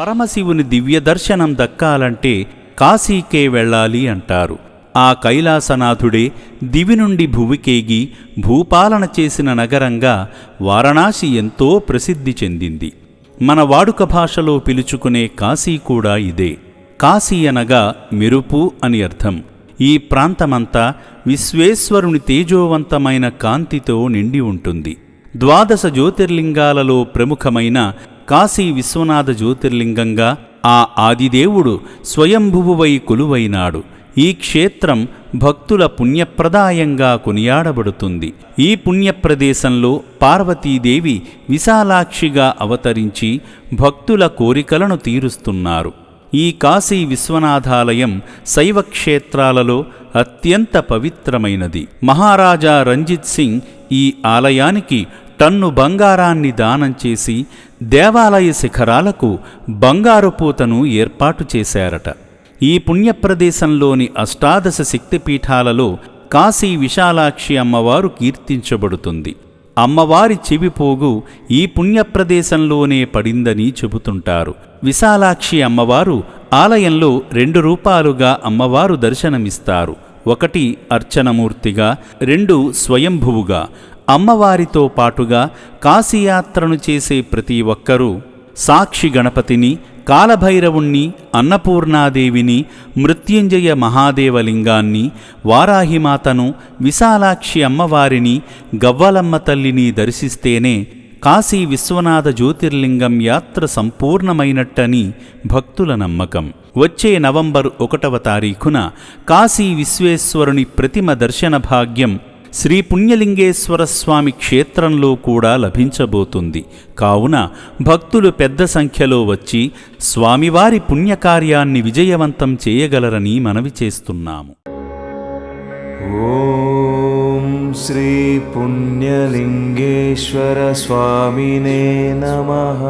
పరమశివుని దివ్యదర్శనం దక్కాలంటే కాశీకే వెళ్ళాలి అంటారు. ఆ కైలాసనాథుడే దివి నుండి భువికేగి భూపాలన చేసిన నగరంగా వారణాసి ఎంతో ప్రసిద్ధి చెందింది. మన వాడుక భాషలో పిలుచుకునే కాశీ కూడా ఇదే. కాశీ అనగా మెరుపు అని అర్థం. ఈ ప్రాంతమంతా విశ్వేశ్వరుని తేజోవంతమైన కాంతితో నిండి ఉంటుంది. 12 జ్యోతిర్లింగాలలో ప్రముఖమైన కాశీ విశ్వనాథ జ్యోతిర్లింగంగా ఆ ఆదిదేవుడు స్వయంభువువై కొలువైనాడు. ఈ క్షేత్రం భక్తుల పుణ్యప్రదాయంగా కొనియాడబడుతుంది. ఈ పుణ్యప్రదేశంలో పార్వతీదేవి విశాలాక్షిగా అవతరించి భక్తుల కోరికలను తీరుస్తున్నారు. ఈ కాశీ విశ్వనాథాలయం శైవ క్షేత్రాలలో అత్యంత పవిత్రమైనది. మహారాజా రంజిత్ సింగ్ ఈ ఆలయానికి టన్ను బంగారాన్ని దానం చేసి దేవాలయ శిఖరాలకు బంగారు పూతను ఏర్పాటు చేశారట. ఈ పుణ్యప్రదేశంలోని 18 శక్తిపీఠాలలో కాశీ విశాలాక్షి అమ్మవారు కీర్తించబడుతుంది. అమ్మవారి చెవిపోగు ఈ పుణ్యప్రదేశంలోనే పడిందని చెబుతుంటారు. విశాలాక్షి అమ్మవారు ఆలయంలో 2 రూపాలుగా అమ్మవారు దర్శనమిస్తారు. 1 అర్చనమూర్తిగా, 2 స్వయంభువుగా. అమ్మవారితో పాటుగా కాశీయాత్రను చేసే ప్రతి ఒక్కరూ సాక్షి గణపతిని, కాలభైరవుణ్ణి, అన్నపూర్ణాదేవిని, మృత్యుంజయ మహాదేవలింగాన్ని, వారాహిమాతను, విశాలాక్షి అమ్మవారిని, గవ్వలమ్మ తల్లిని దర్శిస్తేనే కాశీ విశ్వనాథ జ్యోతిర్లింగం యాత్ర సంపూర్ణమైనట్టని భక్తుల నమ్మకం. వచ్చే నవంబర్ 1వ తారీఖున కాశీ విశ్వేశ్వరుని ప్రతిమ దర్శన భాగ్యం శ్రీ పుణ్యలింగేశ్వర స్వామి క్షేత్రంలో కూడా లభించబోతుంది. కావున భక్తులు పెద్ద సంఖ్యలో వచ్చి స్వామివారి పుణ్యకార్యాన్ని విజయవంతం చేయగలరని మనవి చేస్తున్నాము. ఓం శ్రీ పుణ్యలింగేశ్వర స్వామినే నమః.